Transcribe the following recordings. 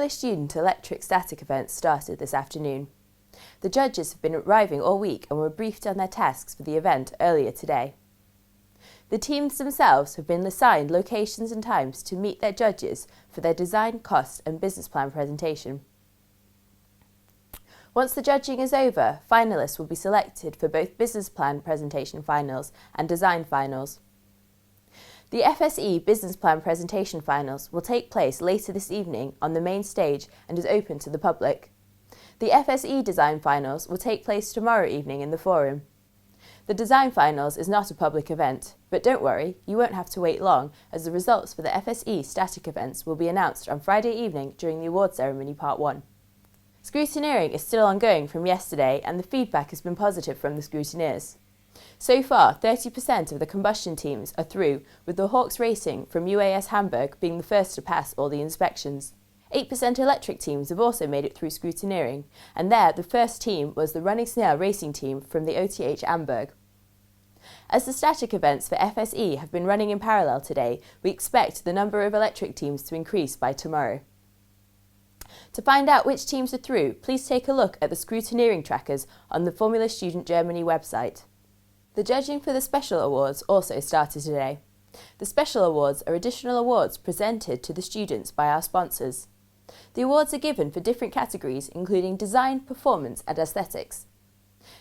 Formula Student Electric Static event started this afternoon. The judges have been arriving all week and were briefed on their tasks for the event earlier today. The teams themselves have been assigned locations and times to meet their judges for their design, cost and business plan presentation. Once the judging is over, finalists will be selected for both business plan presentation finals and design finals. The FSE Business Plan Presentation Finals will take place later this evening on the main stage and is open to the public. The FSE Design Finals will take place tomorrow evening in the Forum. The Design Finals is not a public event, but don't worry, you won't have to wait long as the results for the FSE static events will be announced on Friday evening during the award ceremony part 1. Scrutineering is still ongoing from yesterday and the feedback has been positive from the scrutineers. So far, 30% of the combustion teams are through, with the Hawks Racing from UAS Hamburg being the first to pass all the inspections. 8% electric teams have also made it through scrutineering, and there the first team was the Running Snail Racing team from the OTH Hamburg. As the static events for FSE have been running in parallel today, we expect the number of electric teams to increase by tomorrow. To find out which teams are through, please take a look at the scrutineering trackers on the Formula Student Germany website. The judging for the Special Awards also started today. The Special Awards are additional awards presented to the students by our sponsors. The awards are given for different categories including design, performance and aesthetics.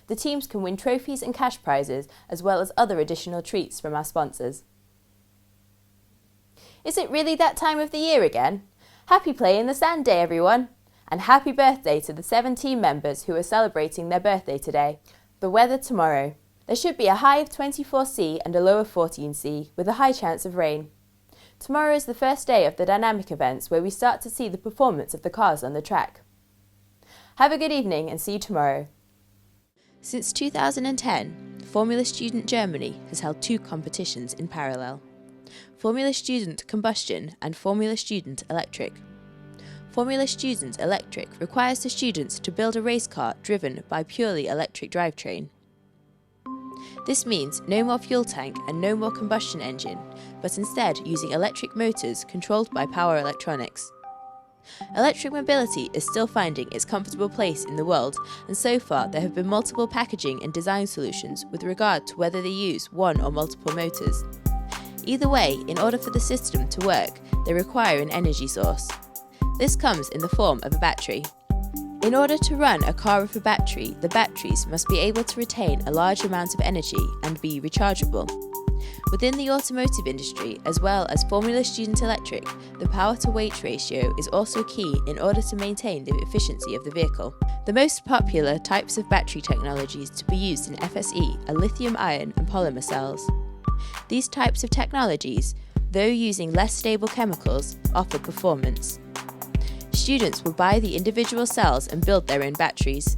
The teams can win trophies and cash prizes as well as other additional treats from our sponsors. Is it really that time of the year again? Happy Play in the Sand Day everyone! And happy birthday to the 7 team members who are celebrating their birthday today. The weather tomorrow. There should be a high of 24C and a low of 14C, with a high chance of rain. Tomorrow is the first day of the dynamic events where we start to see the performance of the cars on the track. Have a good evening and see you tomorrow. Since 2010, Formula Student Germany has held 2 competitions in parallel: Formula Student Combustion and Formula Student Electric. Formula Student Electric requires the students to build a race car driven by purely electric drivetrain. This means no more fuel tank and no more combustion engine, but instead using electric motors controlled by power electronics. Electric mobility is still finding its comfortable place in the world, and so far there have been multiple packaging and design solutions with regard to whether they use one or multiple motors. Either way, in order for the system to work, they require an energy source. This comes in the form of a battery. In order to run a car with a battery, the batteries must be able to retain a large amount of energy and be rechargeable. Within the automotive industry, as well as Formula Student Electric, the power-to-weight ratio is also key in order to maintain the efficiency of the vehicle. The most popular types of battery technologies to be used in FSE are lithium-ion and polymer cells. These types of technologies, though using less stable chemicals, offer performance. Students will buy the individual cells and build their own batteries.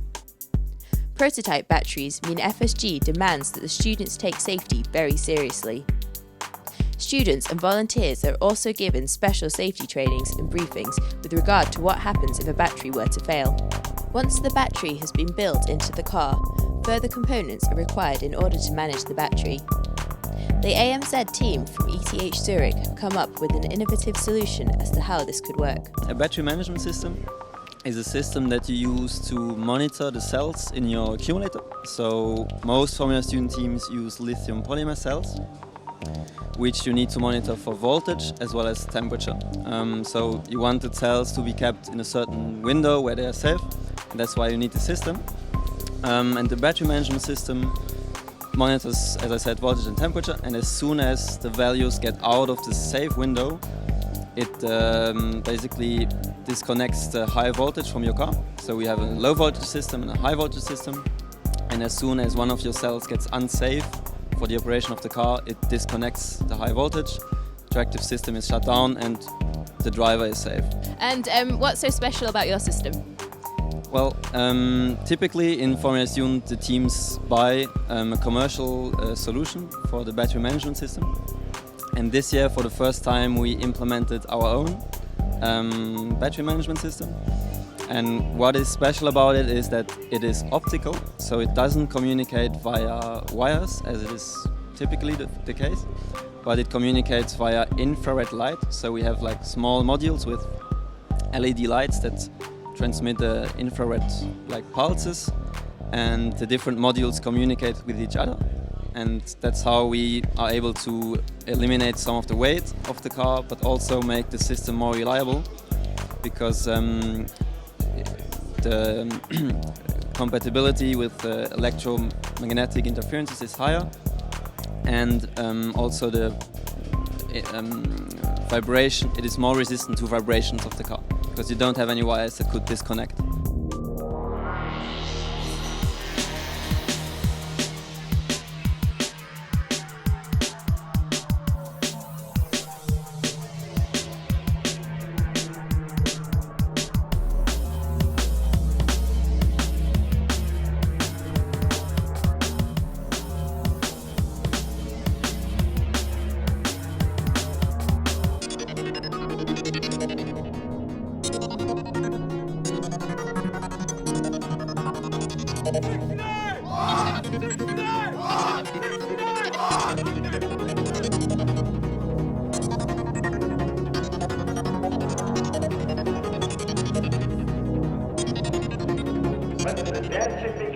Prototype batteries mean FSG demands that the students take safety very seriously. Students and volunteers are also given special safety trainings and briefings with regard to what happens if a battery were to fail. Once the battery has been built into the car, further components are required in order to manage the battery. The AMZ team from ETH Zurich have come up with an innovative solution as to how this could work. A battery management system is a system that you use to monitor the cells in your accumulator. So most Formula Student teams use lithium polymer cells, which you need to monitor for voltage as well as temperature. So you want the cells to be kept in a certain window where they are safe, and that's why you need the system. And the battery management system monitors, as I said, voltage and temperature, and as soon as the values get out of the safe window, it basically disconnects the high voltage from your car. So we have a low voltage system and a high voltage system, and as soon as one of your cells gets unsafe for the operation of the car, it disconnects the high voltage, the active system is shut down and the driver is safe. And what's so special about your system? Well, typically in Formula Student the teams buy a commercial solution for the battery management system, and this year for the first time we implemented our own battery management system. And what is special about it is that it is optical, so it doesn't communicate via wires as it is typically the case, but it communicates via infrared light. So we have like small modules with LED lights that transmit infrared like pulses, and the different modules communicate with each other, and that's how we are able to eliminate some of the weight of the car, but also make the system more reliable, because the compatibility with electromagnetic interferences is higher, and also the vibration, it is more resistant to vibrations of the car, because you don't have any wires that could disconnect. But the